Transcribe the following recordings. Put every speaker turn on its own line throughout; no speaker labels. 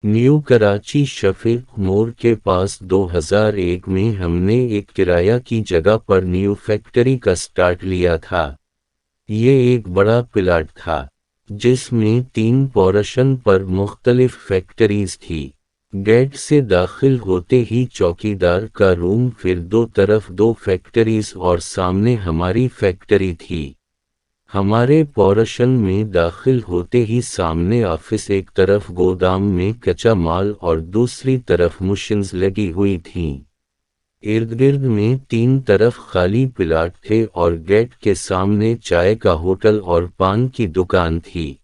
New Karachi Shafiq मोड़ के पास 2001 में हमने एक किराया की जगह पर न्यू फैक्ट्री का स्टार्ट लिया था। ये एक बड़ा प्लाट था जिसमें 3 पोर्शन पर मुख्तलिफ फैक्ट्रीज थी। गेट से दाखिल होते ही चौकीदार का रूम, फिर दो तरफ 2 फैक्ट्रीज और सामने हमारी फैक्ट्री थी। हमारे पोर्शन में दाखिल होते ही सामने ऑफिस, एक तरफ गोदाम में कच्चा माल और दूसरी तरफ मशीन्स लगी हुई थीं। इर्द गिर्द में 3 तरफ खाली प्लाट थे और गेट के सामने चाय का होटल और पान की दुकान थी।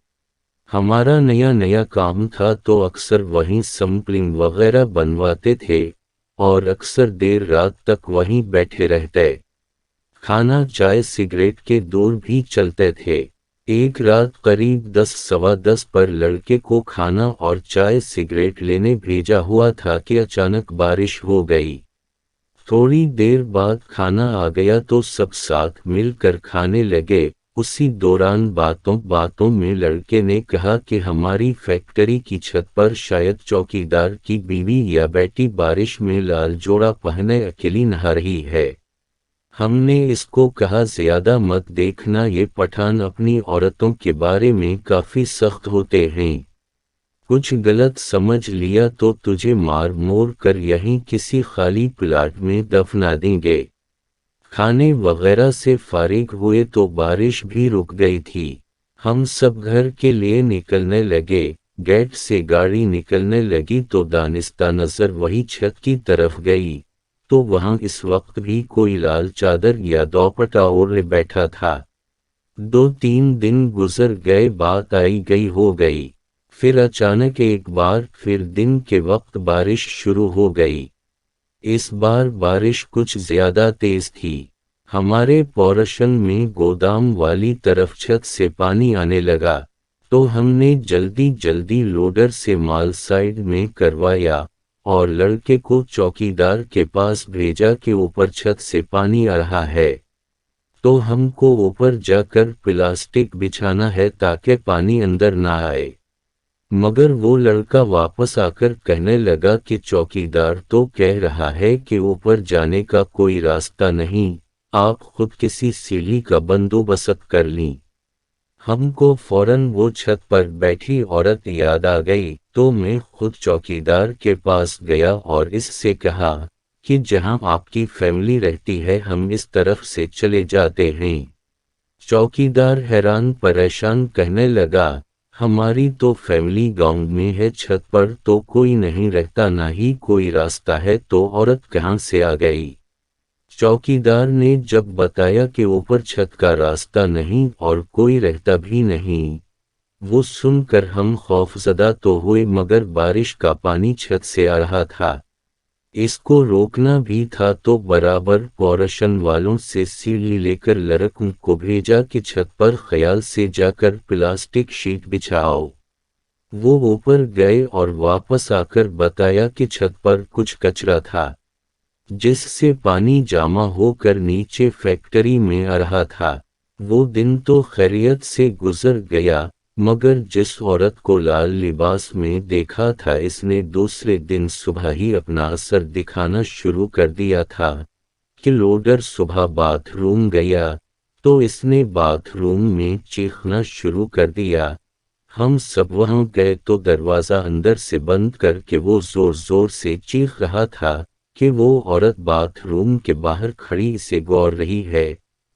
हमारा नया नया काम था तो अक्सर वहीं सैंपलिंग वगैरह बनवाते थे और अक्सर देर रात तक वहीं बैठे रहते। खाना, चाय, सिगरेट के दौर भी चलते थे। एक रात करीब 10 सवा 10 पर लड़के को खाना और चाय सिगरेट लेने भेजा हुआ था कि अचानक बारिश हो गई। थोड़ी देर बाद खाना आ गया तो सब साथ मिलकर खाने लगे। उसी दौरान बातों बातों में लड़के ने कहा कि हमारी फैक्ट्री की छत पर शायद चौकीदार की बीवी या बेटी बारिश में लाल जोड़ा पहने अकेली नहा रही है। हमने इसको कहा, ज्यादा मत देखना, ये पठान अपनी औरतों के बारे में काफी सख्त होते हैं। कुछ गलत समझ लिया तो तुझे मार मोर कर यहीं किसी खाली प्लाट में दफना देंगे। खाने वगैरह से फारिग हुए तो बारिश भी रुक गई थी। हम सब घर के लिए निकलने लगे। गेट से गाड़ी निकलने लगी तो दानिस्ता नजर वही छत की तरफ गई तो वहां इस वक्त भी कोई लाल चादर या दोपट्टा ओढ़े बैठा था। 2-3 दिन गुजर गए, बात आई गई हो गई। फिर अचानक एक बार फिर दिन के वक्त बारिश शुरू हो गई। इस बार बारिश कुछ ज्यादा तेज थी। हमारे पोर्शन में गोदाम वाली तरफ छत से पानी आने लगा तो हमने जल्दी जल्दी लोडर से माल साइड में करवाया और लड़के को चौकीदार के पास भेजा कि ऊपर छत से पानी आ रहा है तो हमको ऊपर जाकर प्लास्टिक बिछाना है ताकि पानी अंदर ना आए। मगर वो लड़का वापस आकर कहने लगा कि चौकीदार तो कह रहा है कि ऊपर जाने का कोई रास्ता नहीं, आप खुद किसी सीढ़ी का बंदोबस्त कर लीं। हमको फौरन वो छत पर बैठी औरत याद आ गई तो मैं खुद चौकीदार के पास गया और इससे कहा कि जहां आपकी फैमिली रहती है हम इस तरफ से चले जाते हैं। चौकीदार हैरान परेशान कहने लगा, हमारी तो फैमिली गांव में है, छत पर तो कोई नहीं रहता, ना ही कोई रास्ता है, तो औरत कहां से आ गई। चौकीदार ने जब बताया कि ऊपर छत का रास्ता नहीं और कोई रहता भी नहीं, वो सुनकर हम खौफजदा तो हुए मगर बारिश का पानी छत से आ रहा था, इसको रोकना भी था तो बराबर पोर्शन वालों से सीढ़ी लेकर लड़कों को भेजा कि छत पर ख्याल से जाकर प्लास्टिक शीट बिछाओ। वो ऊपर गए और वापस आकर बताया कि छत पर कुछ कचरा था जिससे पानी जमा होकर नीचे फैक्ट्री में आ रहा था। वो दिन तो खैरियत से गुजर गया मगर जिस औरत को लाल लिबास में देखा था इसने दूसरे दिन सुबह ही अपना असर दिखाना शुरू कर दिया था कि लोडर सुबह बाथरूम गया तो इसने बाथरूम में चीखना शुरू कर दिया। हम सब वहां गए तो दरवाजा अंदर से बंद करके वो जोर जोर से चीख रहा था कि वो औरत बाथरूम के बाहर खड़ी इसे गौर रही है।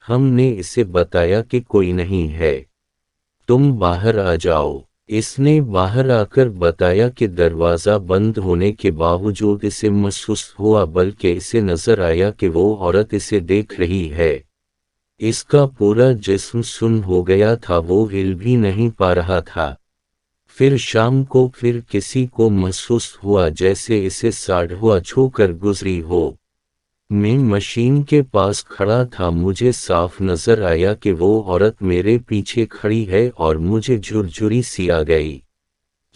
हमने इसे बताया कि कोई नहीं है, तुम बाहर आ जाओ। इसने बाहर आकर बताया कि दरवाजा बंद होने के बावजूद इसे महसूस हुआ, बल्कि इसे नजर आया कि वो औरत इसे देख रही है। इसका पूरा जिस्म सुन्न हो गया था, वो हिल भी नहीं पा रहा था। फिर शाम को फिर किसी को महसूस हुआ जैसे इसे साढ़ुआ छूकर गुजरी हो। मैं मशीन के पास खड़ा था, मुझे साफ नजर आया कि वो औरत मेरे पीछे खड़ी है और मुझे झुरझुरी सी आ गई।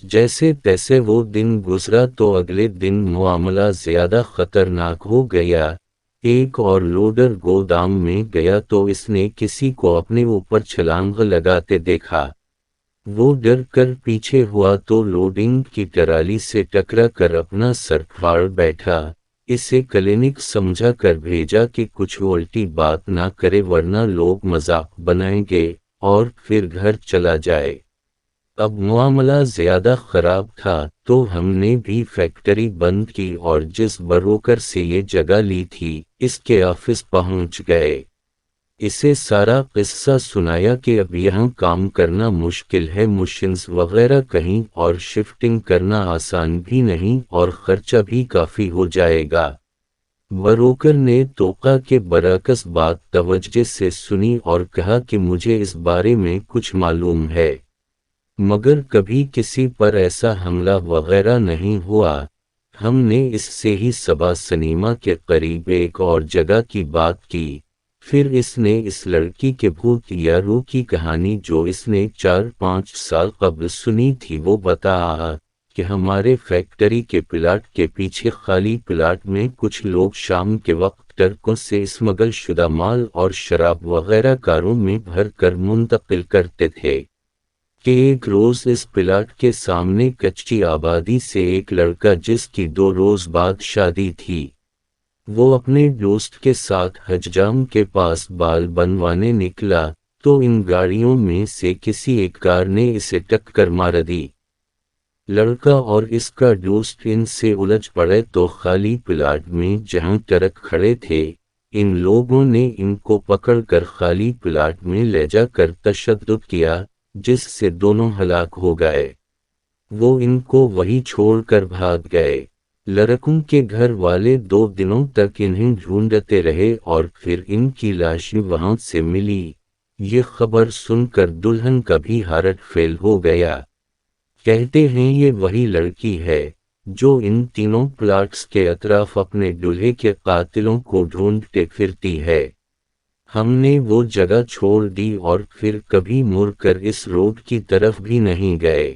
जैसे तैसे वो दिन गुजरा तो अगले दिन मामला ज्यादा खतरनाक हो गया। एक और लोडर गोदाम में गया तो इसने किसी को अपने ऊपर छलांग लगाते देखा। وہ ڈر کر پیچھے ہوا تو لوڈنگ کی ٹرالی سے ٹکرا کر اپنا سر پھاڑ بیٹھا۔ اسے کلینک سمجھا کر بھیجا کہ کچھ الٹی بات نہ کرے ورنہ لوگ مذاق بنائیں گے اور پھر گھر چلا جائے۔ اب معاملہ زیادہ خراب تھا تو ہم نے بھی فیکٹری بند کی اور جس بروکر سے یہ جگہ لی تھی اس کے آفس پہنچ گئے۔ اسے سارا قصہ سنایا کہ اب یہاں کام کرنا مشکل ہے، مشینز وغیرہ کہیں اور شفٹنگ کرنا آسان بھی نہیں اور خرچہ بھی کافی ہو جائے گا۔ بروکر نے توقع کے برعکس بات توجہ سے سنی اور کہا کہ مجھے اس بارے میں کچھ معلوم ہے، مگر کبھی کسی پر ایسا حملہ وغیرہ نہیں ہوا۔ ہم نے اس سے ہی صبا سنیما کے قریب ایک اور جگہ کی بات کی۔ پھر اس نے اس لڑکی کے بھوت یا روح کی کہانی جو اس نے 4-5 سال قبل سنی تھی وہ بتایا کہ ہمارے فیکٹری کے پلاٹ کے پیچھے خالی پلاٹ میں کچھ لوگ شام کے وقت ٹرکوں سے اسمگل شدہ مال اور شراب وغیرہ کاروں میں بھر کر منتقل کرتے تھے کہ ایک روز اس پلاٹ کے سامنے کچی آبادی سے ایک لڑکا جس کی 2 روز بعد شادی تھی، وہ اپنے دوست کے ساتھ حجام کے پاس بال بنوانے نکلا تو ان گاڑیوں میں سے کسی ایک کار نے اسے ٹکر مار دی۔ لڑکا اور اس کا دوست ان سے الجھ پڑے تو خالی پلاٹ میں جہاں ٹرک کھڑے تھے ان لوگوں نے ان کو پکڑ کر خالی پلاٹ میں لے جا کر تشدد کیا جس سے دونوں ہلاک ہو گئے۔ وہ ان کو وہی چھوڑ کر بھاگ گئے۔ لڑکوں کے گھر والے 2 دنوں تک انہیں ڈھونڈتے رہے اور پھر ان کی لاشیں وہاں سے ملی۔ یہ خبر سن کر دلہن کا بھی ہارٹ فیل ہو گیا۔ کہتے ہیں یہ وہی لڑکی ہے جو ان تینوں پلاٹس کے اطراف اپنے دولہے کے قاتلوں کو ڈھونڈتے پھرتی ہے۔ ہم نے وہ جگہ چھوڑ دی اور پھر کبھی مڑ کر اس روڈ کی طرف بھی نہیں گئے۔